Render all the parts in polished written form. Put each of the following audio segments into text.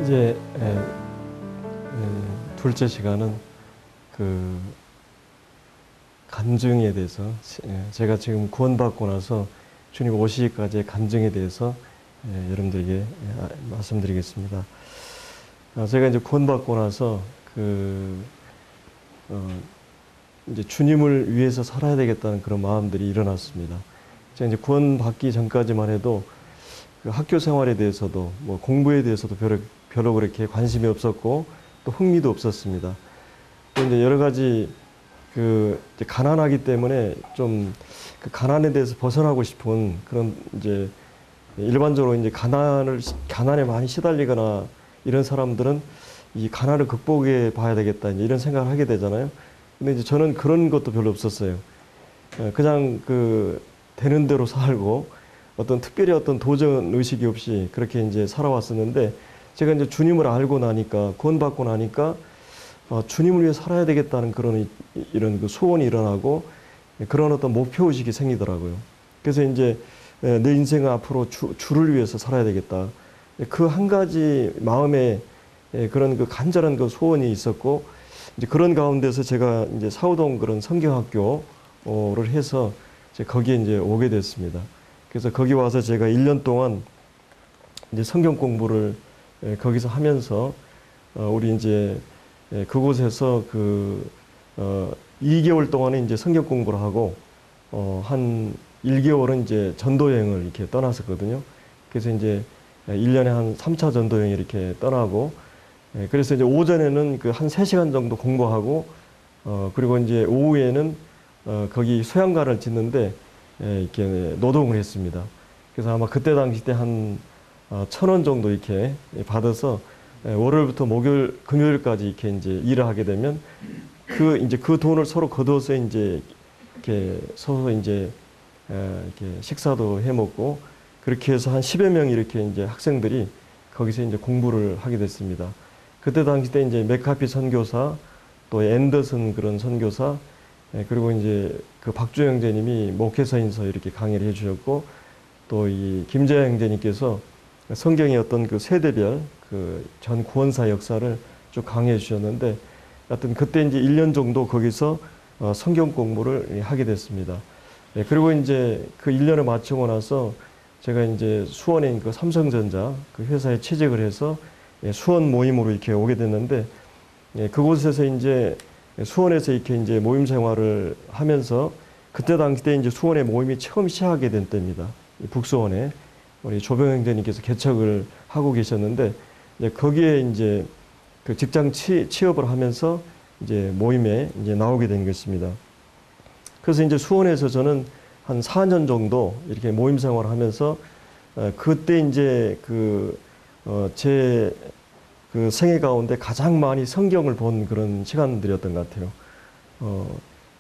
이제 둘째 시간은 그 간증에 대해서 제가 지금 구원받고 나서 주님 오시기까지의 간증에 대해서 여러분들에게 말씀드리겠습니다. 제가 이제 구원받고 나서 이제 주님을 위해서 살아야 되겠다는 그런 마음들이 일어났습니다. 제가 이제 구원받기 전까지만 해도 그 학교 생활에 대해서도 뭐 공부에 대해서도 별로 그렇게 관심이 없었고 또 흥미도 없었습니다. 또 이제 여러 가지 이제 가난하기 때문에 좀 그 가난에 대해서 벗어나고 싶은 그런 이제 일반적으로 이제 가난에 많이 시달리거나 이런 사람들은 이 가난을 극복해 봐야 되겠다 이제 이런 생각을 하게 되잖아요. 근데 이제 저는 그런 것도 별로 없었어요. 그냥 되는 대로 살고 특별히 도전 의식이 없이 그렇게 이제 살아왔었는데 제가 이제 주님을 알고 나니까 구원받고 나니까 주님을 위해 살아야 되겠다는 이런 그 소원이 일어나고 그런 목표 의식이 생기더라고요. 그래서 이제 내 인생은 앞으로 주를 위해서 살아야 되겠다. 그 한 가지 마음에 그런 간절한 소원이 있었고 이제 그런 가운데서 제가 이제 사우동 그런 성경학교를 해서 거기에 이제 오게 됐습니다. 그래서 거기 와서 제가 1년 동안 이제 성경 공부를 거기서 하면서 우리 이제 그곳에서 2개월 동안에 이제 성경 공부를 하고 한 1개월은 이제 전도여행을 이렇게 떠났었거든요. 그래서 이제 1년에 한 3차 전도여행 이렇게 떠나고 그래서 이제 오전에는 한 3시간 정도 공부하고 그리고 이제 오후에는 거기 수양관을 짓는데 이렇게 노동을 했습니다. 그래서 아마 그때 당시 때 한 1,000원 정도 이렇게 받아서 월요일부터 목요일, 금요일까지 이제 일을 하게 되면 이제 그 돈을 서로 거둬서 이제 이렇게 서로 이제 이렇게 식사도 해 먹고 그렇게 해서 한 10여 명 이렇게 이제 학생들이 거기서 이제 공부를 하게 됐습니다. 그때 당시 때 이제 맥카피 선교사 또 앤더슨 그런 선교사 그리고 이제 박주영 형제님이 목회서인서 이렇게 강의를 해 주셨고 또 이 김재영 형제님께서 성경의 세대별 전 구원사 역사를 쭉 강의해 주셨는데 하여튼 그때 이제 1년 정도 거기서 성경 공부를 하게 됐습니다. 그리고 이제 그 1년을 마치고 나서 제가 이제 수원에 삼성전자 회사에 취직을 해서 수원 모임으로 이렇게 오게 됐는데 그곳에서 이제 수원에서 이렇게 이제 모임 생활을 하면서 그때 당시 때 이제 수원의 모임이 처음 시작하게 된 때입니다. 북수원에 우리 조병 형제님께서 개척을 하고 계셨는데 이제 거기에 이제 직장 취업을 하면서 이제 모임에 이제 나오게 된 것입니다. 그래서 이제 수원에서 저는 한 4년 정도 이렇게 모임 생활을 하면서 그때 이제 제 생애 가운데 가장 많이 성경을 본 그런 시간들이었던 것 같아요.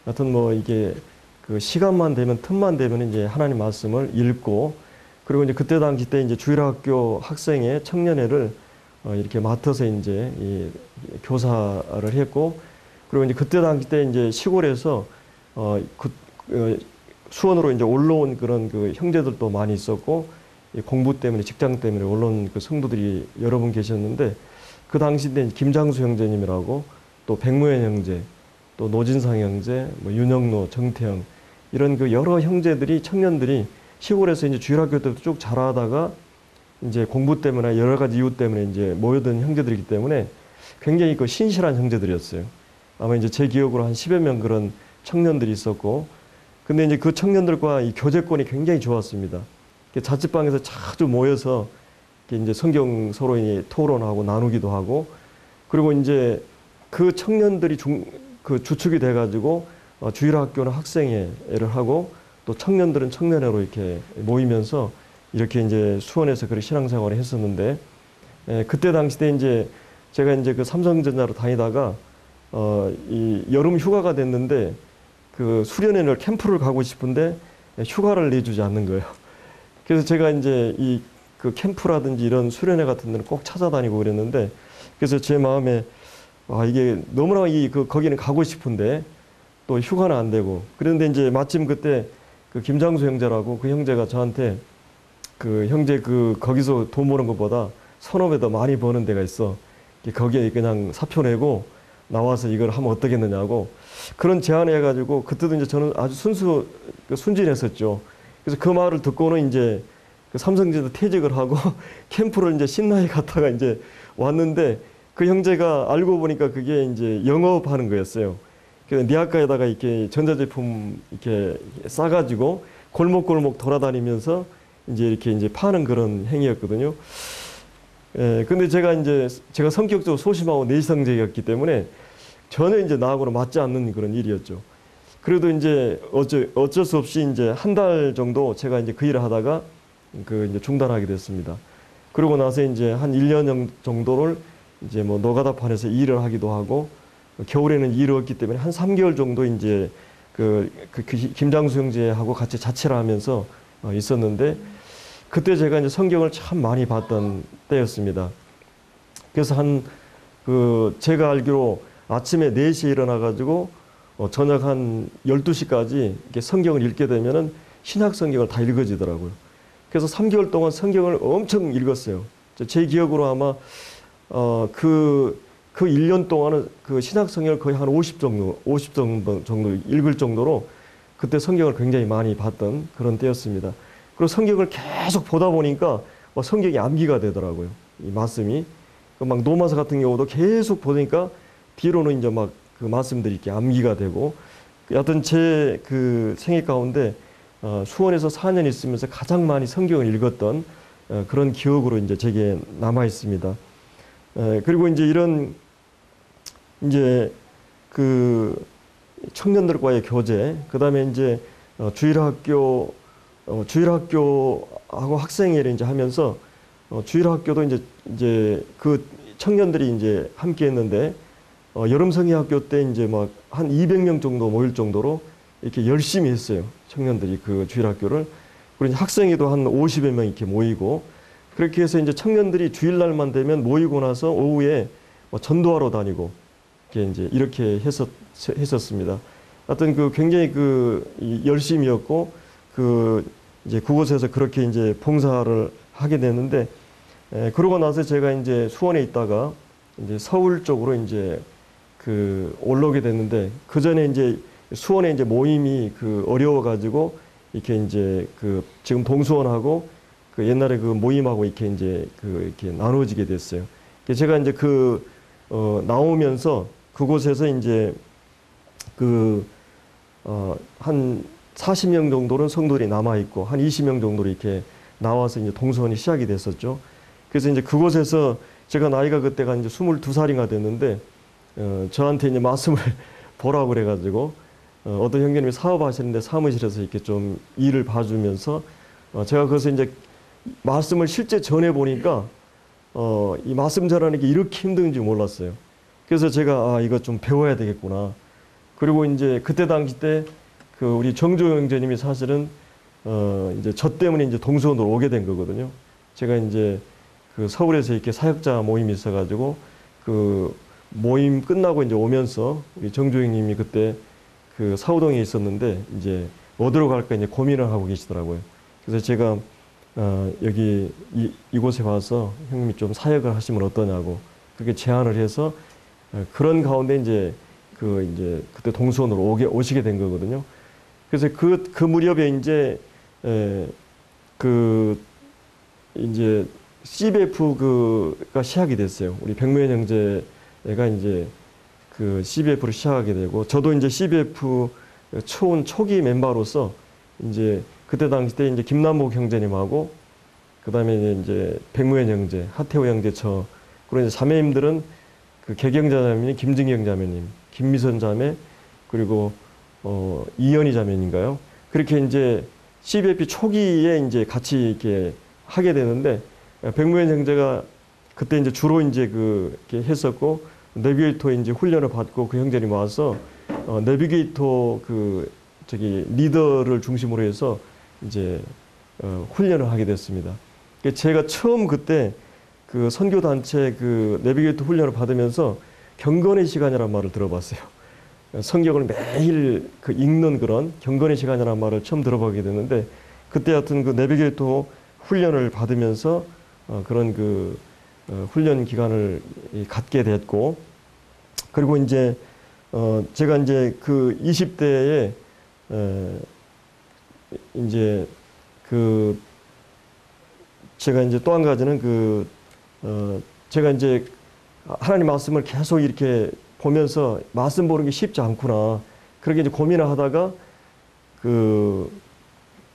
하여튼 이게 시간만 되면 틈만 되면 이제 하나님 말씀을 읽고 그리고 이제 그때 당시 때 이제 주일학교 학생회 청년회를 이렇게 맡아서 이제 이 교사를 했고 그리고 이제 그때 당시 때 이제 시골에서 수원으로 이제 올라온 그런 형제들도 많이 있었고 공부 때문에 직장 때문에 올라온 성도들이 여러 분 계셨는데 그 당시 때 김장수 형제님이라고 또 백무현 형제 또 노진상 형제 윤영로 정태영 이런 여러 형제들이 청년들이 시골에서 이제 주일학교 때부터 쭉 자라다가 이제 공부 때문에 여러 가지 이유 때문에 이제 모여든 형제들이기 때문에 굉장히 신실한 형제들이었어요. 아마 이제 제 기억으로 한 10여 명 그런 청년들이 있었고 근데 이제 그 청년들과 이 교제권이 굉장히 좋았습니다. 자취방에서 자주 모여서 이제 성경 서로 토론하고 나누기도 하고 그리고 이제 그 청년들이 주축이 돼가지고 주일학교는 학생회를 하고 또 청년들은 청년회로 이렇게 모이면서 이렇게 이제 수원에서 그렇게 신앙생활을 했었는데 그때 당시 때 이제 제가 이제 삼성전자로 다니다가 이 여름 휴가가 됐는데 수련회를 캠프를 가고 싶은데 휴가를 내주지 않는 거예요. 그래서 제가 이제 캠프라든지 이런 수련회 같은 데는 꼭 찾아다니고 그랬는데 그래서 제 마음에 이게 너무나 거기는 가고 싶은데 또 휴가는 안 되고 그런데 이제 마침 그때 김장수 형제라고 그 형제가 저한테 형제 거기서 돈 모는 것보다 손업에 더 많이 버는 데가 있어. 거기에 그냥 사표 내고 나와서 이걸 하면 어떻겠느냐고 그런 제안을 해가지고 그때도 이제 저는 아주 순진했었죠. 그래서 그 말을 듣고는 이제 그 삼성제도 퇴직을 하고 캠프를 이제 신나게 갔다가 이제 왔는데 그 형제가 알고 보니까 그게 이제 영업하는 거였어요. 그래서 니아카에다가 이렇게 전자제품 이렇게 싸가지고 골목골목 돌아다니면서 이제 파는 그런 행위였거든요. 예, 근데 제가 성격적으로 소심하고 내성적이었기 때문에 전혀 이제 나하고는 맞지 않는 그런 일이었죠. 그래도 이제 어쩔 수 없이 이제 한 달 정도 제가 이제 그 일을 하다가 그 이제 중단하게 됐습니다. 그러고 나서 이제 한 1년 정도를 이제 뭐 노가다판에서 일을 하기도 하고 겨울에는 일이 없기 때문에 한 3개월 정도 이제 그 김장수 형제하고 같이 자취를 하면서 있었는데 그때 제가 이제 성경을 참 많이 봤던 때였습니다. 그래서 제가 알기로 아침에 4시에 일어나가지고 저녁 한 12시까지 이렇게 성경을 읽게 되면은 신약 성경을 다 읽어지더라고요. 그래서 3개월 동안 성경을 엄청 읽었어요. 제 기억으로 아마, 그 1년 동안은 그 신약 성경을 거의 한 50 정도 읽을 정도로 그때 성경을 굉장히 많이 봤던 그런 때였습니다. 그리고 성경을 계속 보다 보니까 성경이 암기가 되더라고요. 이 말씀이. 막 노마서 같은 경우도 계속 보니까 뒤로는 이제 막 그 말씀들이 이렇게 암기가 되고 여하튼 제 그 생애 가운데 수원에서 4년 있으면서 가장 많이 성경을 읽었던 그런 기억으로 이제 제게 남아 있습니다. 그리고 이제 이런 이제 그 청년들과의 교제, 그 다음에 이제 주일학교하고 학생회를 이제 하면서 주일학교도 이제 그 청년들이 이제 함께 했는데 여름 성의학교 때 이제 막 한 200명 정도 모일 정도로 이렇게 열심히 했어요. 청년들이 그 주일학교를. 그리고 이제 학생회도 한 50여 명 이렇게 모이고 그렇게 해서 이제 청년들이 주일날만 되면 모이고 나서 오후에 전도하러 다니고 이렇게 했었습니다. 하여튼 그 굉장히 열심이었고 이제 그곳에서 그렇게 이제 봉사를 하게 됐는데 그러고 나서 제가 이제 수원에 있다가 이제 서울 쪽으로 이제 올라오게 됐는데 그 전에 이제 수원에 이제 모임이 어려워가지고 이렇게 이제 지금 동수원하고 옛날에 그 모임하고 이렇게 이렇게 나눠지게 됐어요. 제가 이제 나오면서 그곳에서 이제 한 40명 정도는 성도들이 남아있고, 한 20명 정도로 이렇게 나와서 이제 동서원이 시작이 됐었죠. 그래서 이제 그곳에서 제가 나이가 그때가 이제 22살인가 됐는데, 저한테 이제 말씀을 보라고 그래가지고, 어떤 형님이 사업하시는데 사무실에서 이렇게 좀 일을 봐주면서, 제가 그래서 이제 말씀을 실제 전해보니까, 이 말씀 전하는 게 이렇게 힘든지 몰랐어요. 그래서 제가, 이거 좀 배워야 되겠구나. 그리고 이제 그때 당시 때, 우리 정조 형제님이 사실은 이제 저 때문에 이제 동서원으로 오게 된 거거든요. 제가 이제 서울에서 이렇게 사역자 모임이 있어가지고 모임 끝나고 이제 오면서 우리 정조 형님이 그때 사우동에 있었는데 이제 어디로 갈까 이제 고민을 하고 계시더라고요. 그래서 제가 여기 이곳에 와서 형님이 좀 사역을 하시면 어떠냐고 그렇게 제안을 해서 그런 가운데 이제 그때 동서원으로 오시게 된 거거든요. 그래서 그 무렵에 이제 CBF가 시작이 됐어요. 우리 백무현 형제가 이제 CBF를 시작하게 되고, 저도 이제 CBF 초기 멤버로서 이제 그때 당시 때 이제 김남복 형제님하고, 그 다음에 이제 백무현 형제, 하태호 형제, 그리고 이제 자매님들은 개경자 자매님, 김증경 자매님, 김미선 자매, 그리고 이현희 자매인가요? 그렇게 이제 CBF 초기에 이제 같이 이렇게 하게 되는데, 백무현 형제가 그때 이제 주로 이제 이렇게 했었고, 내비게이터 이제 훈련을 받고 그 형제님 와서, 내비게이터 리더를 중심으로 해서 이제, 훈련을 하게 됐습니다. 제가 처음 그때 선교단체 내비게이터 훈련을 받으면서 경건의 시간이라는 말을 들어봤어요. 성경을 매일 읽는 그런 경건의 시간이라는 말을 처음 들어보게 됐는데, 그때 하여튼 내비게이터 훈련을 받으면서 그런 훈련 기간을 갖게 됐고, 그리고 이제 제가 이제 그 20대에 이제 그 제가 이제 또 한 가지는 제가 이제 하나님 말씀을 계속 이렇게 보면서 말씀 보는 게 쉽지 않구나. 그렇게 이제 고민을 하다가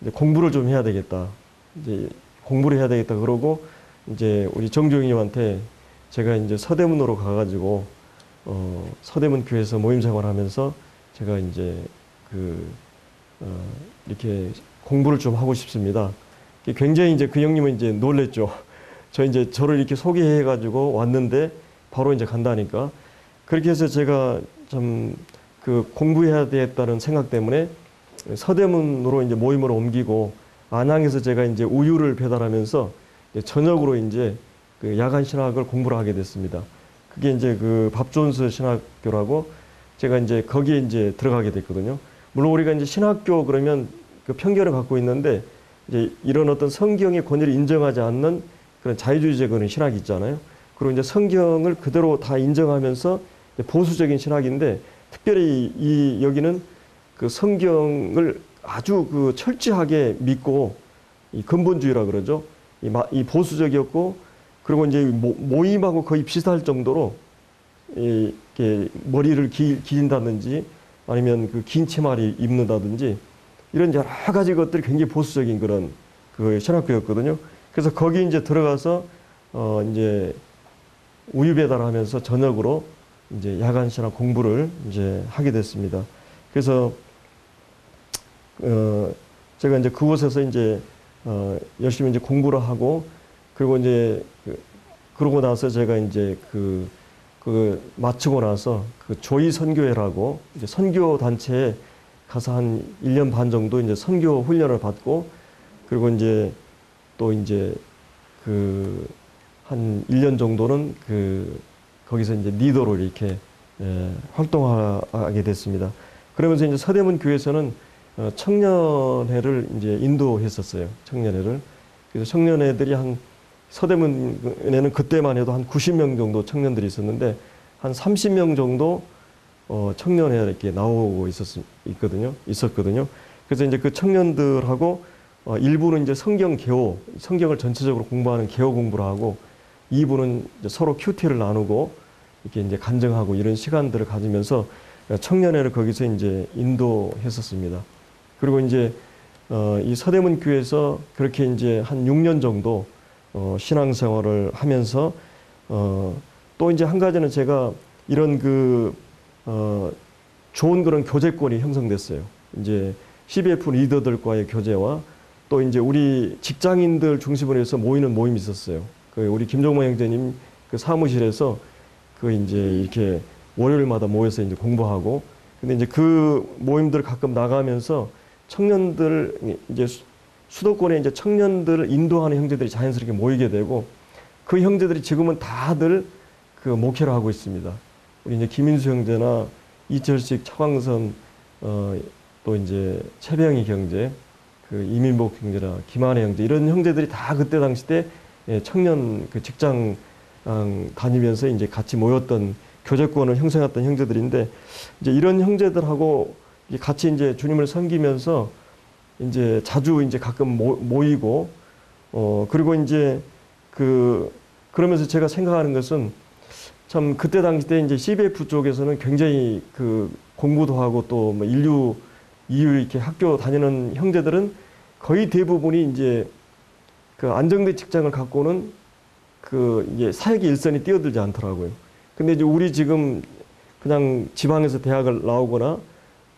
이제 공부를 좀 해야 되겠다. 이제 공부를 해야 되겠다. 그러고 이제 우리 정주영님한테 제가 이제 서대문으로 가가지고 서대문 교회에서 모임 생활하면서 제가 이제 이렇게 공부를 좀 하고 싶습니다. 굉장히 이제 그 형님은 이제 놀랬죠. 저 이제 저를 이렇게 소개해가지고 왔는데 바로 이제 간다니까. 그렇게 해서 제가 좀 공부해야 되겠다는 생각 때문에 서대문으로 이제 모임을 옮기고 안양에서 제가 이제 우유를 배달하면서 이제 저녁으로 이제 야간 신학을 공부를 하게 됐습니다. 그게 이제 밥존스 신학교라고 제가 이제 거기에 이제 들어가게 됐거든요. 물론 우리가 이제 신학교 그러면 그 편견을 갖고 있는데 이제 이런 어떤 성경의 권위를 인정하지 않는 그런 자유주의적 그런 신학이 있잖아요. 그리고 이제 성경을 그대로 다 인정하면서 보수적인 신학인데 특별히 여기는 그 성경을 아주 철저하게 믿고 이 근본주의라 그러죠. 이 보수적이었고 그리고 이제 모임하고 거의 비슷할 정도로 이렇게 머리를 기린다든지 아니면 긴 치마를 입는다든지 이런 여러 가지 것들이 굉장히 보수적인 그런 신학교였거든요. 그래서 거기 이제 들어가서 이제 우유 배달하면서 저녁으로 이제 야간 신학 공부를 이제 하게 됐습니다. 그래서 제가 이제 그곳에서 이제 열심히 이제 공부를 하고 그리고 이제 그러고 나서 제가 이제 마치고 나서 조이 선교회라고 이제 선교 단체에 가서 한 1년 반 정도 이제 선교 훈련을 받고 그리고 이제 또 이제 한 1년 정도는 거기서 이제 리더로 이렇게 활동하게 됐습니다. 그러면서 이제 서대문 교회에서는 청년회를 이제 인도했었어요. 청년회를. 그래서 청년회들이 서대문에는 그때만 해도 한 90명 정도 청년들이 있었는데 한 30명 정도 청년회에 이렇게 나오고 있었거든요. 그래서 이제 그 청년들하고 일부는 이제 성경을 전체적으로 공부하는 개호 공부를 하고 이부는 이제 서로 큐티를 나누고 이렇게 이제 간증하고 이런 시간들을 가지면서 청년회를 거기서 이제 인도했었습니다. 그리고 이제 이 서대문 교회에서 그렇게 이제 한 6년 정도 신앙생활을 하면서 또 이제 한 가지는 제가 이런 좋은 그런 교제권이 형성됐어요. 이제 CBF 리더들과의 교제와 또 이제 우리 직장인들 중심으로 해서 모이는 모임이 있었어요. 우리 김종모 형제님 사무실에서 이제 이렇게 월요일마다 모여서 이제 공부하고 근데 이제 그 모임들 가끔 나가면서 청년들 이제 수도권에 이제 청년들을 인도하는 형제들이 자연스럽게 모이게 되고 그 형제들이 지금은 다들 목회를 하고 있습니다. 우리 이제 김인수 형제나 이철식, 차광선, 또 이제 최병희 형제, 이민복 형제나 김한혜 형제 이런 형제들이 다 그때 당시 때 청년 직장 다니면서 이제 같이 모였던 교제권을 형성했던 형제들인데 이제 이런 형제들하고 같이 이제 주님을 섬기면서 이제 자주 이제 가끔 모이고 그리고 이제 그러면서 제가 생각하는 것은 참 그때 당시 때 이제 CBF 쪽에서는 굉장히 공부도 하고 또 뭐 이유 이렇게 학교 다니는 형제들은 거의 대부분이 이제 안정된 직장을 갖고는 이제 사역의 일선에 뛰어들지 않더라고요. 근데 이제 우리 지금 그냥 지방에서 대학을 나오거나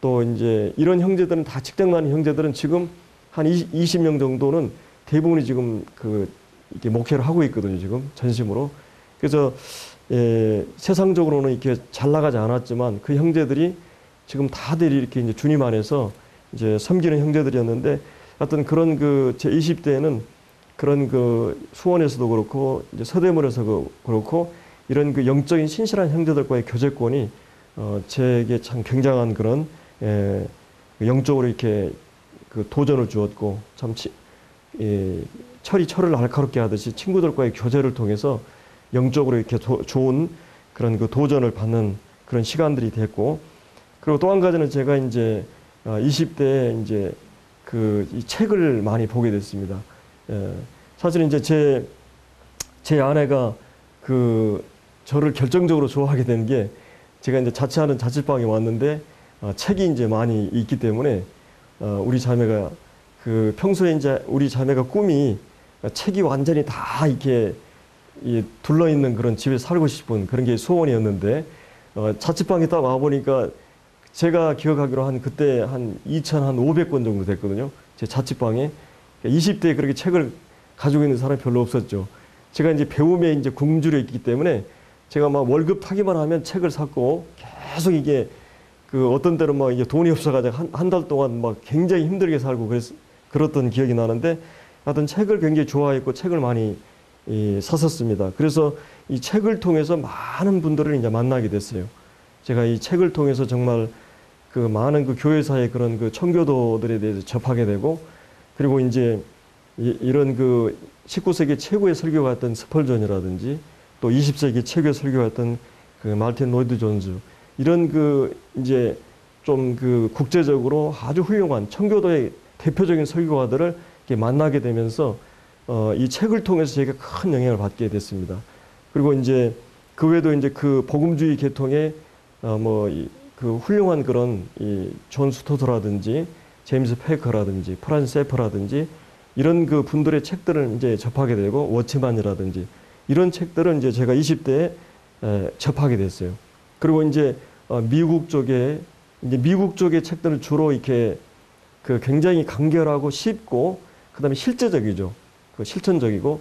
또 이제 이런 형제들은 다 직장 가는 형제들은 지금 한 20명 정도는 대부분이 지금 이렇게 목회를 하고 있거든요. 지금 전심으로. 그래서 세상적으로는 이렇게 잘 나가지 않았지만 그 형제들이 지금 다들 이렇게 이제 주님 안에서 이제 섬기는 형제들이었는데 어떤 그런 제 20대에는 그런 수원에서도 그렇고 이제 서대문에서 그렇고 이런 영적인 신실한 형제들과의 교제권이 제게 참 굉장한 그런 영적으로 이렇게 도전을 주었고 참 철이 철을 날카롭게 하듯이 친구들과의 교제를 통해서 영적으로 이렇게 좋은 그런 그 도전을 받는 그런 시간들이 됐고, 그리고 또 한 가지는 제가 이제 20대에 이제 그 이 책을 많이 보게 됐습니다. 사실 이제 제 아내가 그 저를 결정적으로 좋아하게 된 게, 제가 이제 자취하는 자취방에 왔는데 책이 이제 많이 있기 때문에 우리 자매가 그 평소에 이제 우리 자매가 꿈이 책이 완전히 다 이렇게 둘러 있는 그런 집에 살고 싶은 그런 게 소원이었는데, 자취방에 딱 와 보니까 제가 기억하기로 한 그때 한 2,500권 정도 됐거든요. 제 자취방에 20대에 그렇게 책을 가지고 있는 사람이 별로 없었죠. 제가 이제 배움에 이제 굶주려 있기 때문에 제가 막 월급 타기만 하면 책을 샀고, 계속 이게 그 어떤 때는 막 이게 돈이 없어가지고 한 달 동안 막 굉장히 힘들게 살고 그랬던 기억이 나는데, 하여튼 책을 굉장히 좋아했고 책을 많이 샀었습니다. 그래서 이 책을 통해서 많은 분들을 이제 만나게 됐어요. 제가 이 책을 통해서 정말 그 많은 그 교회사의 그런 그 청교도들에 대해서 접하게 되고, 그리고 이제 이런 그 19세기 최고의 설교가였던 스펄전이라든지, 또 20세기 최고의 설교가였던 그 말틴 로이드 존즈, 이런 그 이제 좀 그 국제적으로 아주 훌륭한 청교도의 대표적인 설교가들을 이렇게 만나게 되면서 이 책을 통해서 제가 큰 영향을 받게 됐습니다. 그리고 이제 그 외에도 이제 그 복음주의 계통의 그 훌륭한 그런 이 존 스토트라든지 제임스 페이커라든지 프란스 세퍼라든지 이런 그 분들의 책들을 이제 접하게 되고, 워치만이라든지 이런 책들을 이제 제가 20대에 접하게 됐어요. 그리고 이제 미국 쪽의 책들을 주로 이렇게 그 굉장히 간결하고 쉽고, 그다음에 실제적이죠. 그 실천적이고.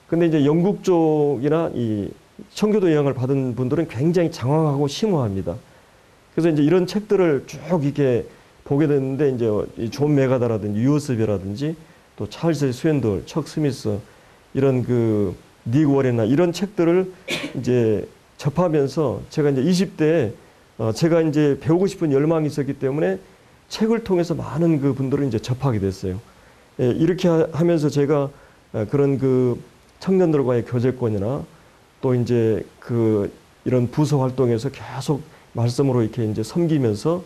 근데 이제 영국 쪽이나 이 청교도 영향을 받은 분들은 굉장히 장황하고 심오합니다. 그래서 이제 이런 책들을 쭉 이렇게 보게 됐는데, 이제 이 존 메가다라든지 유어스비라든지 또 찰스 스웬돌, 척 스미스, 이런 그 닉 워렌이나 이런 책들을 이제 접하면서 제가 이제 20대에 제가 이제 배우고 싶은 열망이 있었기 때문에 책을 통해서 많은 그 분들을 이제 접하게 됐어요. 이렇게 하면서 제가 그런 그 청년들과의 교제권이나 또 이제 그 이런 부서 활동에서 계속 말씀으로 이렇게 이제 섬기면서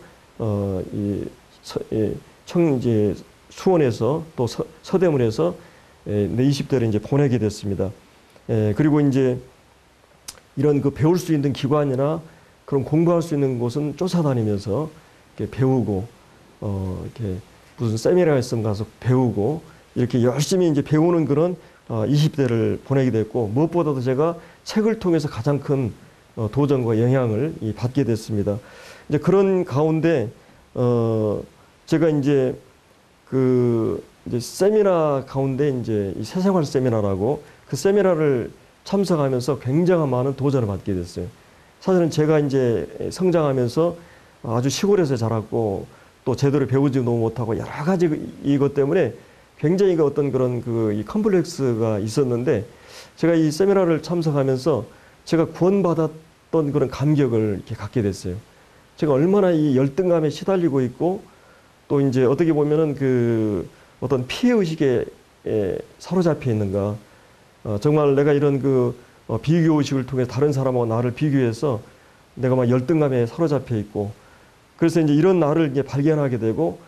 이제 수원에서 또 서대문에서 내 20대를 이제 보내게 됐습니다. 그리고 이제 이런 그 배울 수 있는 기관이나 그런 공부할 수 있는 곳은 쫓아다니면서 이렇게 배우고, 이렇게 무슨 세미나가 있으면 가서 배우고, 이렇게 열심히 이제 배우는 그런 20대를 보내게 됐고, 무엇보다도 제가 책을 통해서 가장 큰 도전과 영향을 받게 됐습니다. 이제 그런 가운데 제가 이제 이제 세미나 가운데 이제 이 새생활 세미나라고, 그 세미나를 참석하면서 굉장한 많은 도전을 받게 됐어요. 사실은 제가 이제 성장하면서 아주 시골에서 자랐고, 또 제대로 배우지 너무 못하고 여러 가지 이것 때문에 굉장히 그 어떤 그런 이 컴플렉스가 있었는데, 제가 이 세미나를 참석하면서 제가 구원받았던 그런 감격을 이렇게 갖게 됐어요. 제가 얼마나 이 열등감에 시달리고 있고, 또 이제 어떻게 보면은 그 어떤 피해의식에 사로잡혀 있는가. 정말 내가 이런 비교의식을 통해 다른 사람하고 나를 비교해서 내가 막 열등감에 사로잡혀 있고, 그래서 이제 이런 나를 이제 발견하게 되고,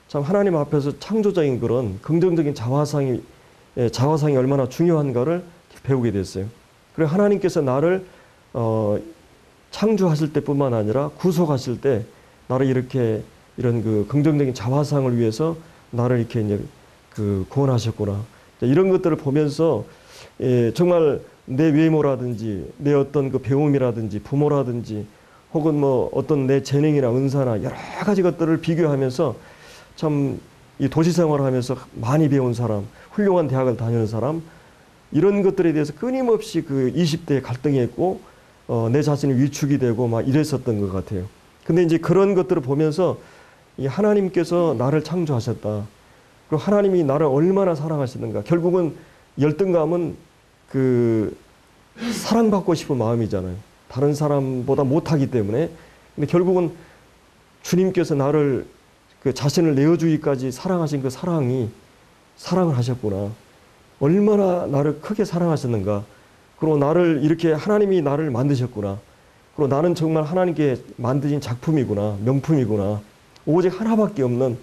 참 하나님 앞에서 창조적인 그런 긍정적인 자화상이 얼마나 중요한가를 배우게 됐어요. 그리고 하나님께서 나를 창조하실 때뿐만 아니라 구속하실 때 나를 이렇게 이런 그 긍정적인 자화상을 위해서 나를 이렇게 이제 구원하셨구나. 이런 것들을 보면서 정말 내 외모라든지 내 어떤 그 배움이라든지 부모라든지 혹은 뭐 어떤 내 재능이나 은사나 여러 가지 것들을 비교하면서 참 이 도시 생활을 하면서 많이 배운 사람, 훌륭한 대학을 다니는 사람, 이런 것들에 대해서 끊임없이 그 20대에 갈등이 있고 내 자신이 위축이 되고 막 이랬었던 것 같아요. 근데 이제 그런 것들을 보면서 이 하나님께서 나를 창조하셨다. 그리고 하나님이 나를 얼마나 사랑하시는가. 결국은 열등감은 그 사랑받고 싶은 마음이잖아요. 다른 사람보다 못하기 때문에. 근데 결국은 주님께서 나를 그 자신을 내어주기까지 사랑하신 그 사랑을 하셨구나. 얼마나 나를 크게 사랑하셨는가. 그리고 나를 이렇게 하나님이 나를 만드셨구나. 그리고 나는 정말 하나님께 만드신 작품이구나. 명품이구나. 오직 하나밖에 없는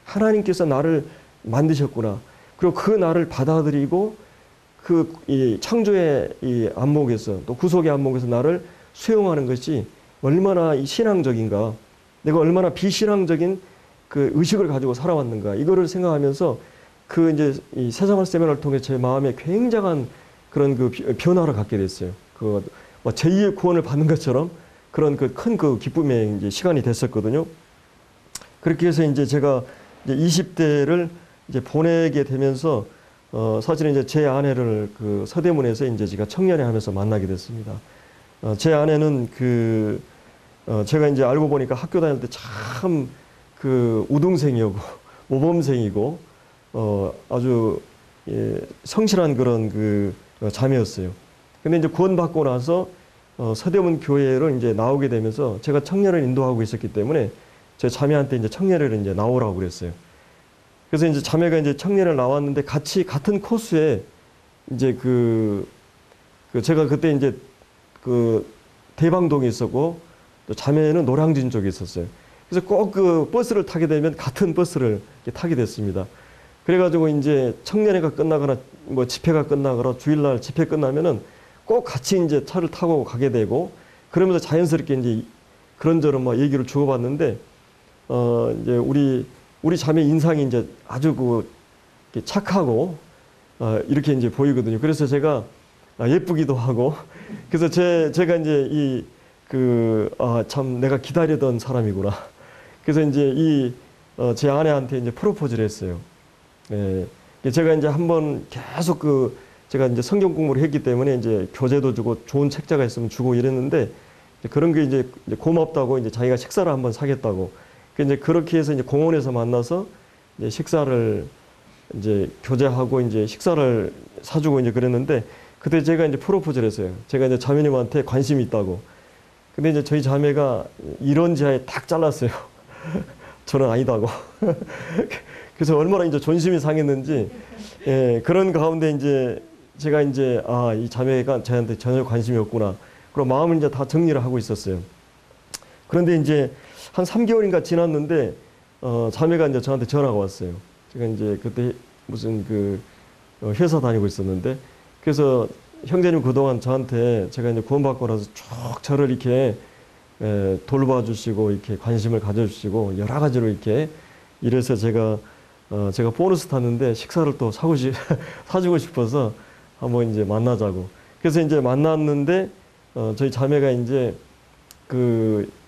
하나님께서 나를 만드셨구나. 그리고 그 나를 받아들이고 이 창조의 이 안목에서 또 구속의 안목에서 나를 수용하는 것이 얼마나 이 신앙적인가. 내가 얼마나 비신앙적인 그 의식을 가지고 살아왔는가. 이거를 생각하면서 그 이제 이 세상을 세면을 통해 제 마음에 굉장한 그런 그 변화를 갖게 됐어요. 그 뭐 제2의 구원을 받는 것처럼 그런 그 큰 그 기쁨의 이제 시간이 됐었거든요. 그렇게 해서 이제 제가 이제 20대를 이제 보내게 되면서 사실은 이제 제 아내를 그 서대문에서 이제 제가 청년회 하면서 만나게 됐습니다. 제 아내는 제가 이제 알고 보니까 학교 다닐 때 참 그 우등생이고 모범생이고 아주 성실한 그런 그 자매였어요. 근데 이제 구원받고 나서 서대문 교회를 이제 나오게 되면서 제가 청년을 인도하고 있었기 때문에 제 자매한테 이제 청년회를 이제 나오라고 그랬어요. 그래서 이제 자매가 이제 청년을 나왔는데 같이 같은 코스에 이제 제가 그때 이제 그 대방동에 있었고 또 자매는 노량진 쪽에 있었어요. 그래서 꼭 그 버스를 타게 되면 같은 버스를 타게 됐습니다. 그래가지고 이제 청년회가 끝나거나 뭐 집회가 끝나거나 주일날 집회 끝나면은 꼭 같이 이제 차를 타고 가게 되고 그러면서 자연스럽게 이제 그런저런 뭐 얘기를 주고받는데 이제 우리 자매 인상이 이제 아주 착하고 이렇게 이제 보이거든요. 그래서 제가 예쁘기도 하고 그래서 제가 이제 참 내가 기다리던 사람이구나. 그래서 이제 제 아내한테 이제 프로포즈를 했어요. 예. 제가 이제 한번 계속 제가 이제 성경 공부를 했기 때문에 이제 교재도 주고 좋은 책자가 있으면 주고 이랬는데 그런 게 이제 고맙다고 이제 자기가 식사를 한번 사겠다고. 이제 그렇게 해서 이제 공원에서 만나서 이제 식사를 이제 교제하고 이제 식사를 사주고 이제 그랬는데 그때 제가 이제 프로포즈를 했어요. 제가 이제 자매님한테 관심이 있다고. 근데 이제 저희 자매가 이런 지하에 탁 잘랐어요. 저는 아니다고. 그래서 얼마나 이제 존심이 상했는지, 예, 그런 가운데 이제 제가 이제, 이 자매가 저한테 전혀 관심이 없구나. 그럼 마음을 이제 다 정리를 하고 있었어요. 그런데 이제 한 3개월인가 지났는데, 자매가 이제 저한테 전화가 왔어요. 제가 이제 그때 무슨 회사 다니고 있었는데, 그래서 형제님 그동안 저한테 제가 이제 구원받고 나서 쭉 저를 이렇게 돌봐주시고, 이렇게 관심을 가져주시고, 여러 가지로 이렇게 이래서 제가 보너스 탔는데 식사를 또 사주고 싶어서 한번 이제 만나자고. 그래서 이제 만났는데, 저희 자매가 이제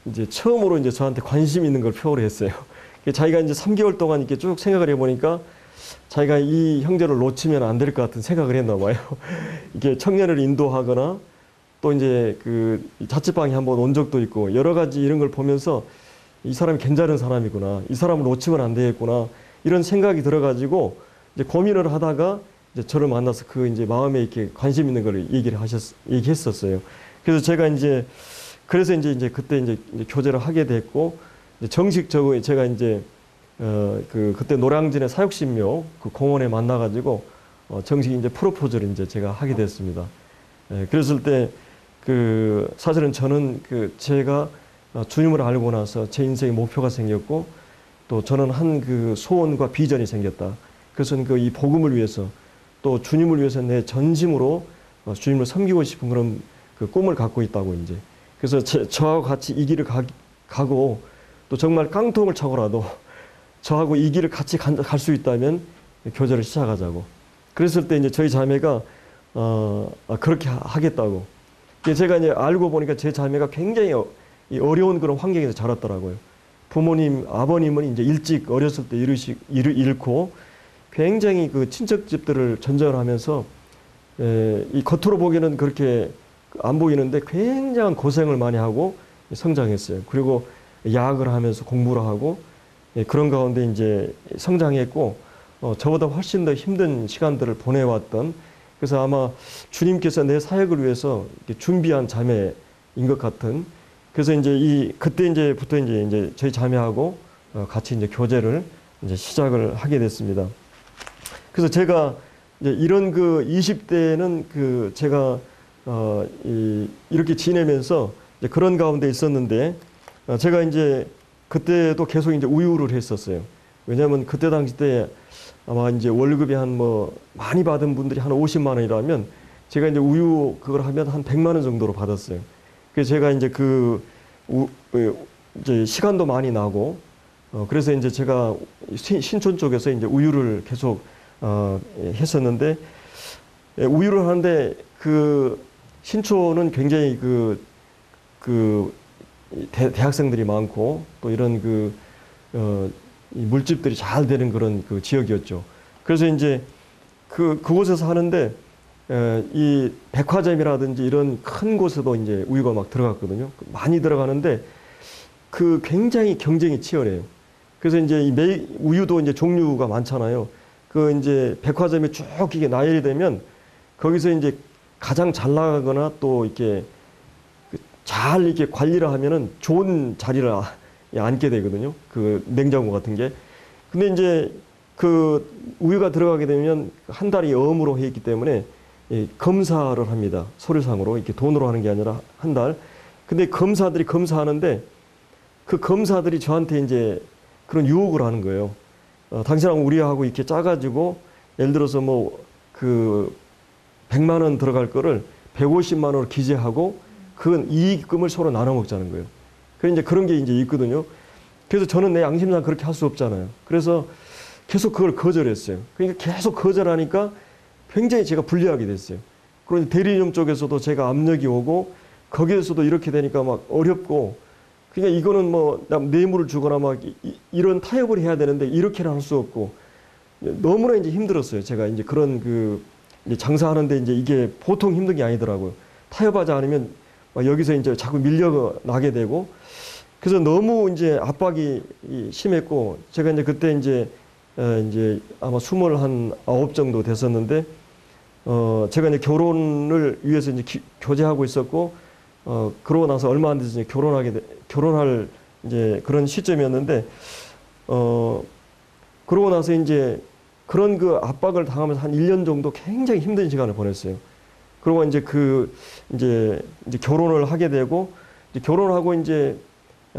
이제 처음으로 이제 저한테 관심 있는 걸 표를 했어요. 자기가 이제 3개월 동안 이렇게 쭉 생각을 해보니까 자기가 이 형제를 놓치면 안 될 것 같은 생각을 했나 봐요. 이게 청년을 인도하거나 또 이제 자취방에 한번 온 적도 있고 여러 가지 이런 걸 보면서 이 사람이 괜찮은 사람이구나. 이 사람을 놓치면 안 되겠구나. 이런 생각이 들어가지고 이제 고민을 하다가 이제 저를 만나서 이제 마음에 이렇게 관심 있는 걸 얘기했었어요. 그래서 제가 그래서 이제 그때 이제 교제를 하게 됐고 이제 정식적으로 제가 이제 그때 노량진의 사육신묘 공원에 만나가지고 정식 이제 프로포즈를 이제 제가 하게 됐습니다. 그랬을 때 사실은 저는 제가 주님을 알고 나서 제 인생의 목표가 생겼고 또 저는 한 소원과 비전이 생겼다. 그것은 이 복음을 위해서 또 주님을 위해서 내 전심으로 주님을 섬기고 싶은 그런 꿈을 갖고 있다고 이제. 그래서 저하고 같이 이 길을 가고 또 정말 깡통을 차고라도 저하고 이 길을 같이 갈 수 있다면 교제를 시작하자고. 그랬을 때 이제 저희 자매가 그렇게 하겠다고. 제가 이제 알고 보니까 제 자매가 굉장히 어려운 그런 환경에서 자랐더라고요. 아버님은 이제 일찍 어렸을 때 잃고 굉장히 친척집들을 전전하면서 이 겉으로 보기에는 그렇게 안 보이는데 굉장한 고생을 많이 하고 성장했어요. 그리고 야학을 하면서 공부를 하고 그런 가운데 이제 성장했고 저보다 훨씬 더 힘든 시간들을 보내왔던 그래서 아마 주님께서 내 사역을 위해서 준비한 자매인 것 같은 그래서 이제 그때 이제부터 이제 저희 자매하고 같이 이제 교제를 이제 시작을 하게 됐습니다. 그래서 제가 이제 이런 20대는 제가 이렇게 지내면서 이제 그런 가운데 있었는데 제가 이제 그때도 계속 이제 우유를 했었어요. 왜냐하면 그때 당시 때 아마 이제 월급이 한 뭐 많이 받은 분들이 한 50만 원이라면 제가 이제 우유 그걸 하면 한 100만 원 정도로 받았어요. 그래서 제가 이제 이제 시간도 많이 나고 그래서 이제 제가 신촌 쪽에서 이제 우유를 계속 했었는데 우유를 하는데 그 신촌은 굉장히 대학생들이 많고 또 이런 이 물집들이 잘 되는 그런 그 지역이었죠. 그래서 이제 그곳에서 하는데 이 백화점이라든지 이런 큰 곳에도 이제 우유가 막 들어갔거든요. 많이 들어가는데 굉장히 경쟁이 치열해요. 그래서 이제 우유도 이제 종류가 많잖아요. 이제 백화점이 쭉 이게 나열이 되면 거기서 이제 가장 잘 나가거나 또 이렇게 잘 이렇게 관리를 하면은 좋은 자리를 앉게 되거든요. 냉장고 같은 게. 근데 이제 우유가 들어가게 되면 한 달이 어음으로 해 있기 때문에 검사를 합니다. 서류상으로 이렇게 돈으로 하는 게 아니라 한 달. 근데 검사들이 검사하는데 그 검사들이 저한테 이제 그런 유혹을 하는 거예요. 당신하고 우리하고 이렇게 짜가지고 예를 들어서 100만 원 들어갈 거를 150만 원으로 기재하고 그 이익금을 서로 나눠 먹자는 거예요. 그래서 이제 그런 게 이제 있거든요. 그래서 저는 내 양심상 그렇게 할 수 없잖아요. 그래서 계속 그걸 거절했어요. 그러니까 계속 거절하니까 굉장히 제가 불리하게 됐어요. 그런데 대리점 쪽에서도 제가 압력이 오고 거기에서도 이렇게 되니까 막 어렵고 그러니까 이거는 뇌물을 주거나 이런 타협을 해야 되는데 이렇게는 할 수 없고 너무나 이제 힘들었어요. 제가 이제 그런 이제 장사하는데 이제 이게 보통 힘든 게 아니더라고요. 타협하지 않으면 여기서 이제 자꾸 밀려나게 되고 그래서 너무 이제 압박이 심했고 제가 이제 그때 이제 아마 29 정도 됐었는데 제가 이제 결혼을 위해서 이제 교제하고 있었고 그러고 나서 얼마 안 돼서 이제 결혼할 이제 그런 시점이었는데 그러고 나서 이제 그런 압박을 당하면서 한 1년 정도 굉장히 힘든 시간을 보냈어요. 그리고 이제 이제 결혼을 하게 되고 이제 결혼하고 이제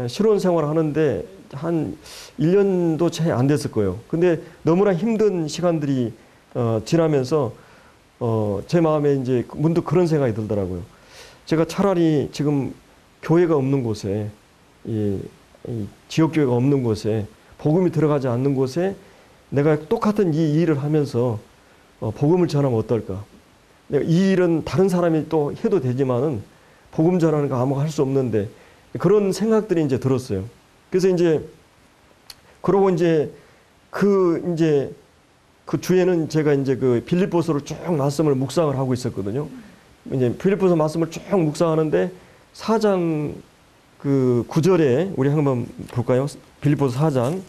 신혼 생활을 하는데 한 1년도 채 안 됐을 거예요. 근데 너무나 힘든 시간들이 지나면서 제 마음에 이제 문득 그런 생각이 들더라고요. 제가 차라리 지금 교회가 없는 곳에 이 지역교회가 없는 곳에 복음이 들어가지 않는 곳에 내가 똑같은 이 일을 하면서 복음을 전하면 어떨까? 내가 이 일은 다른 사람이 또 해도 되지만은 복음 전하는 거 아무가 할 수 없는데 그런 생각들이 이제 들었어요. 그래서 이제 그러고 이제 그 주에는 제가 이제 빌립보서를 쭉 말씀을 묵상을 하고 있었거든요. 이제 빌립보서 말씀을 쭉 묵상하는데 4장 9절에 우리 한번 볼까요? 빌립보서 4장.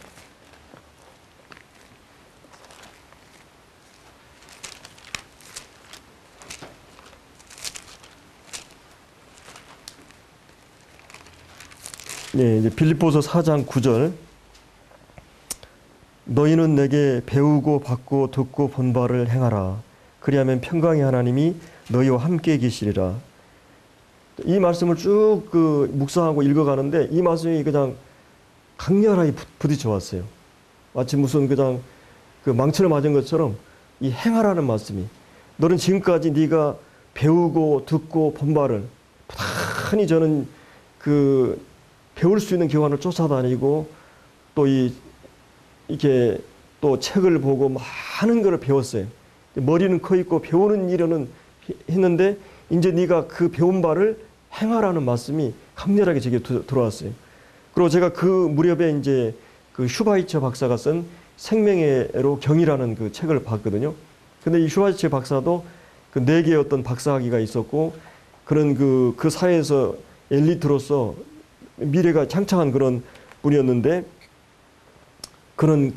네, 이제 빌립보서 4장 9절. 너희는 내게 배우고 받고 듣고 본 바를 행하라. 그리하면 평강의 하나님이 너희와 함께 계시리라. 이 말씀을 쭉 묵상하고 읽어가는데 이 말씀이 그냥 강렬하게 부딪혀 왔어요. 마치 무슨 그냥 망치를 맞은 것처럼 이 행하라는 말씀이 너는 지금까지 네가 배우고 듣고 본 바를 부단히 저는 배울 수 있는 기관을 쫓아다니고 또 이렇게 또 책을 보고 많은 걸 배웠어요. 머리는 커 있고 배우는 일은 했는데 이제 네가 그 배운 바를 행하라는 말씀이 강렬하게 제게 들어왔어요. 그리고 제가 그 무렵에 이제 슈바이처 박사가 쓴 생명의로 경이라는 책을 봤거든요. 근데 이 슈바이처 박사도 4개의 어떤 박사학위가 있었고 그런 그 사회에서 엘리트로서 미래가 창창한 그런 분이었는데 그런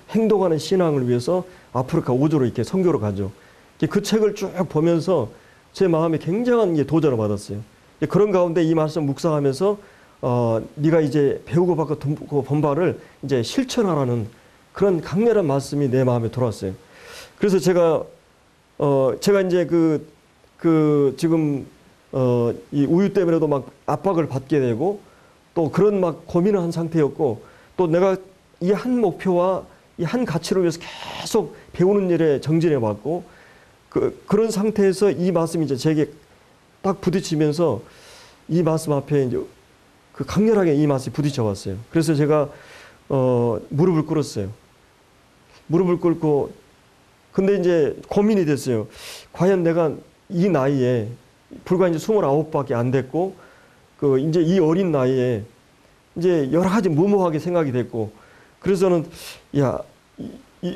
행동하는 신앙을 위해서 아프리카 오조로 이렇게 선교를 가죠. 그 책을 쭉 보면서 제 마음에 굉장한 도전을 받았어요. 그런 가운데 이 말씀 묵상하면서 네가 이제 배우고 받고 본 바를 이제 실천하라는 그런 강렬한 말씀이 내 마음에 들어왔어요. 그래서 제가 이제 그 지금 이 우유 때문에도 막 압박을 받게 되고 또 그런 막 고민을 한 상태였고 또 내가 이 한 목표와 이 한 가치를 위해서 계속 배우는 일에 정진해 왔고 그런 상태에서 이 말씀이 이제 제게 딱 부딪히면서 이 말씀 앞에 이제 그 강렬하게 이 말씀이 부딪혀 왔어요. 그래서 제가 무릎을 꿇었어요. 무릎을 꿇고 근데 이제 고민이 됐어요. 과연 내가 이 나이에 불과 이제 29밖에 안 됐고 그 이제 이 어린 나이에 이제 여러 가지 무모하게 생각이 됐고 그래서는 야,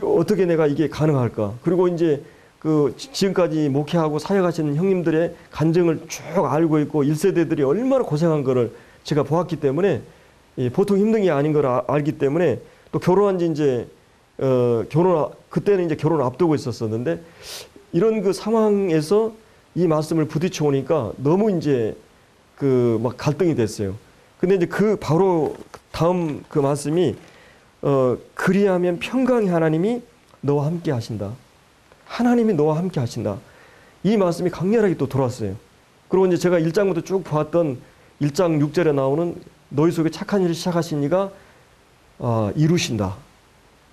어떻게 내가 이게 가능할까? 그리고 이제 그 지금까지 목회하고 사역하시는 형님들의 간증을 쭉 알고 있고 1세대들이 얼마나 고생한 거를 제가 보았기 때문에 보통 힘든 게 아닌 걸 알기 때문에 또 결혼한 지 이제 그때는 이제 결혼을 앞두고 있었었는데 이런 그 상황에서 이 말씀을 부딪혀 오니까 너무 이제 그 막 갈등이 됐어요. 근데 이제 그 바로 다음 그 말씀이 그리하면 평강의 하나님이 너와 함께 하신다. 하나님이 너와 함께 하신다. 이 말씀이 강렬하게 또 들어왔어요. 그리고 이제 제가 1장부터 쭉 보았던 1장 6절에 나오는 너희 속에 착한 일을 시작하신 이가 이루신다.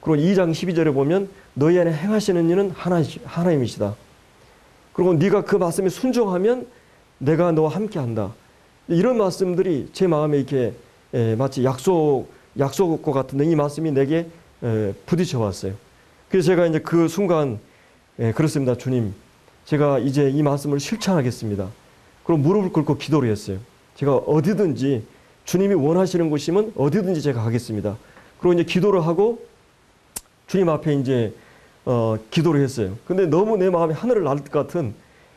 그리고 2장 12절에 보면 너희 안에 행하시는 일은 하나님이시다. 그리고 네가 그 말씀에 순종하면 내가 너와 함께 한다. 이런 말씀들이 제 마음에 이렇게 마치 약속과 같은데 이 말씀이 내게 부딪혀 왔어요. 그래서 제가 이제 그 순간 그렇습니다. 주님, 제가 이제 이 말씀을 실천하겠습니다. 그리고 무릎을 꿇고 기도를 했어요. 제가 어디든지 주님이 원하시는 곳이면 어디든지 제가 가겠습니다. 그리고 이제 기도를 하고 주님 앞에 이제 기도를 했어요. 근데 너무 내 마음이 하늘을 날 것 같은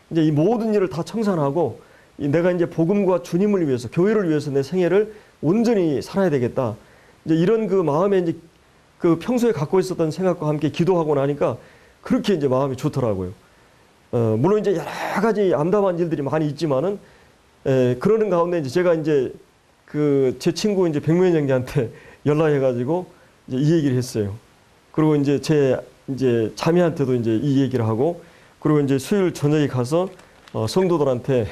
이제 이 모든 일을 다 청산하고 내가 이제 복음과 주님을 위해서 교회를 위해서 내 생애를 온전히 살아야 되겠다. 이제 이런 그 마음에 이제 그 평소에 갖고 있었던 생각과 함께 기도하고 나니까 그렇게 이제 마음이 좋더라고요. 물론 이제 여러 가지 암담한 일들이 많이 있지만은 그러는 가운데 이제 제가 이제 그 제 친구 이제 백명현 형제한테 연락해가지고 이제 이 얘기를 했어요. 그리고 이제 제 이제 자매한테도 이제 이 얘기를 하고 그리고 이제 수요일 저녁에 가서 성도들한테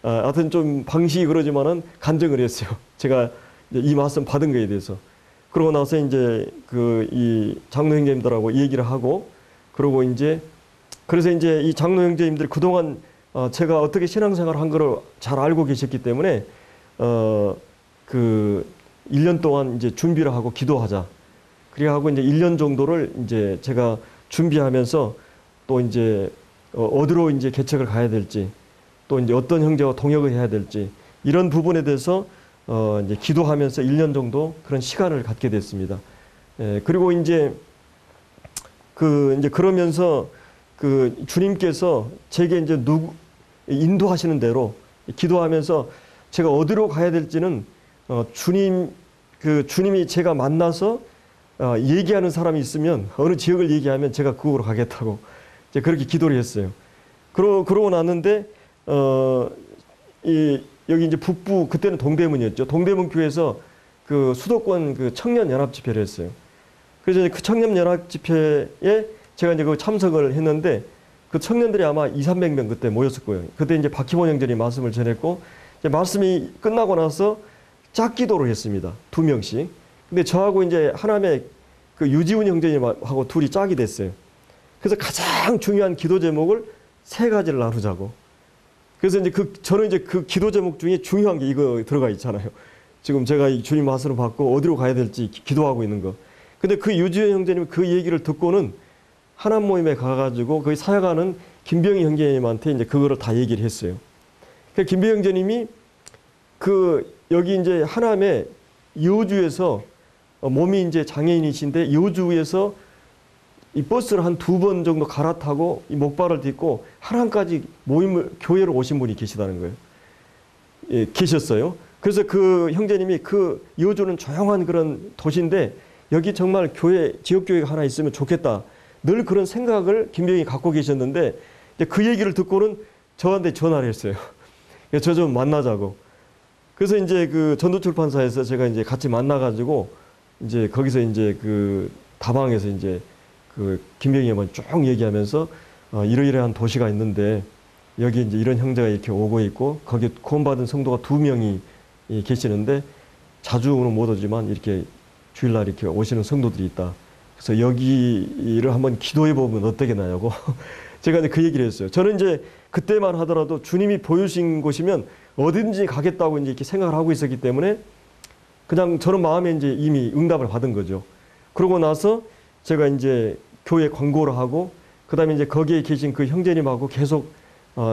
하여튼 좀 방식이 그러지만은 간증을 했어요. 제가 이제 이 말씀 받은 거에 대해서. 그러고 나서 이제 그 이 장로 형제님들하고 이 얘기를 하고 그러고 이제 그래서 이제 이 장로 형제님들이 그동안 제가 어떻게 신앙생활을 한 거를 잘 알고 계셨기 때문에 그 1년 동안 이제 준비를 하고 기도하자. 그래 하고 이제 1년 정도를 이제 제가 준비하면서 또 이제 어디로 이제 개척을 가야 될지 또 이제 어떤 형제와 동역을 해야 될지 이런 부분에 대해서 이제 기도하면서 1년 정도 그런 시간을 갖게 됐습니다. 그리고 이제 이제 그러면서 그 주님께서 제게 이제 인도하시는 대로 기도하면서 제가 어디로 가야 될지는 주님이 제가 만나서 얘기하는 사람이 있으면 어느 지역을 얘기하면 제가 그곳으로 가겠다고 이제 그렇게 기도를 했어요. 그러고 났는데 여기 이제 북부 그때는 동대문이었죠. 동대문 교회에서 그 수도권 그 청년 연합 집회를 했어요. 그래서 이제 그 청년 연합 집회에 제가 이제 그 참석을 했는데 그 청년들이 아마 200~300명 그때 모였을 거예요. 그때 이제 박희원 형제님 말씀을 전했고 이제 말씀이 끝나고 나서 짝기도를 했습니다. 2명씩. 근데 저하고 이제 하남의 그 유지훈 형제님하고 둘이 짝이 됐어요. 그래서 가장 중요한 기도 제목을 3가지를 나누자고. 그래서 이제 저는 이제 그 기도 제목 중에 중요한 게 이거 들어가 있잖아요. 지금 제가 이 주님 말씀을 받고 어디로 가야 될지 기도하고 있는 거. 근데 그 유지훈 형제님 그 얘기를 듣고는 하남 모임에 가가지고 거기 사역하는 김병희 형제님한테 이제 그거를 다 얘기를 했어요. 그 김병희 형제님이 여기 이제 하남에 여주에서 몸이 이제 장애인이신데 여주에서 이 버스를 한 2번 정도 갈아타고 이 목발을 딛고 하남까지 교회를 오신 분이 계시다는 거예요. 예, 계셨어요. 그래서 그 형제님이 그 여주는 조용한 그런 도시인데 여기 정말 지역교회가 하나 있으면 좋겠다. 늘 그런 생각을 김병희 갖고 계셨는데 그 얘기를 듣고는 저한테 전화를 했어요. 저 좀 만나자고. 그래서 이제 그 전도출판사에서 제가 이제 같이 만나가지고 이제 거기서 이제 그 다방에서 이제 그 김병희만 쭉 얘기하면서 이러이러한 도시가 있는데 여기 이제 이런 형제가 이렇게 오고 있고 거기 구원받은 성도가 2명이 계시는데 자주는 못 오지만 이렇게 주일날 이렇게 오시는 성도들이 있다. 그래서 여기를 한번 기도해 보면 어떻겠나요? 제가 이제 그 얘기를 했어요. 저는 이제 그때만 하더라도 주님이 보여주신 곳이면 어딘지 가겠다고 이제 이렇게 생각을 하고 있었기 때문에 그냥 저는 마음에 이제 이미 응답을 받은 거죠. 그러고 나서 제가 이제 교회 광고를 하고 그다음에 이제 거기에 계신 그 형제님하고 계속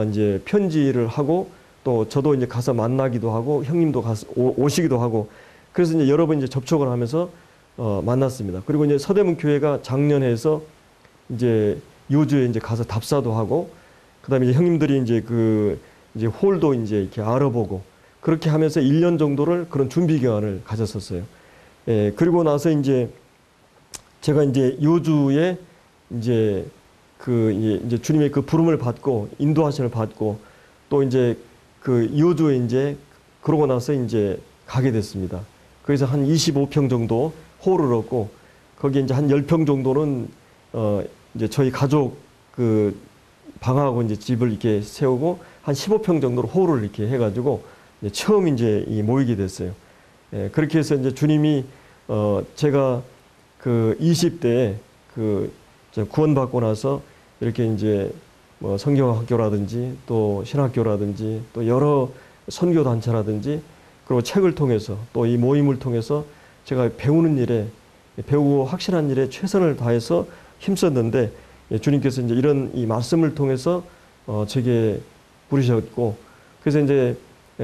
이제 편지를 하고 또 저도 이제 가서 만나기도 하고 형님도 가서 오시기도 하고 그래서 이제 여러 번 이제 접촉을 하면서 만났습니다. 그리고 이제 서대문 교회가 작년에 해서 이제 요주에 이제 가서 답사도 하고 그다음에 이제 형님들이 이제 이제 홀도 이제 이렇게 알아보고 그렇게 하면서 1년 정도를 그런 준비 기간을 가졌었어요. 예, 그리고 나서 이제 제가 이제 요주에 이제 이제 주님의 그 부름을 받고 인도하심을 받고 또 이제 요주에 이제 그러고 나서 이제 가게 됐습니다. 거기서 한 25평 정도 홀을 얻고 거기 이제 한 10평 정도는 이제 저희 가족 방하고 이제 집을 이렇게 세우고 한 15평 정도로 홀을 이렇게 해가지고 이제 처음 이제 모이게 됐어요. 예, 그렇게 해서 이제 주님이 제가 20대에 구원받고 나서 이렇게 이제 뭐 성경학교라든지 또 신학교라든지 또 여러 선교 단체라든지 그리고 책을 통해서 또 이 모임을 통해서 제가 배우는 일에 배우고 확실한 일에 최선을 다해서 힘썼는데 주님께서 이제 이런 이 말씀을 통해서 제게 부르셨고 그래서 이제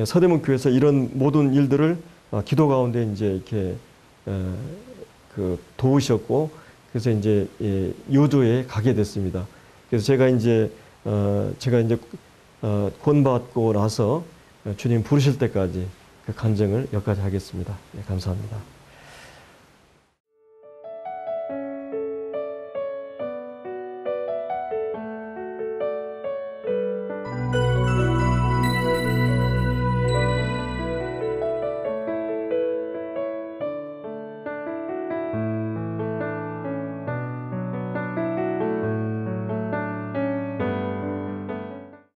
서대문 교회에서 이런 모든 일들을 기도 가운데 이제 이렇게 도우셨고 그래서 이제 요조에 가게 됐습니다. 그래서 제가 이제 구원받고 나서 주님 부르실 때까지 그 간증을 여기까지 하겠습니다. 네, 감사합니다.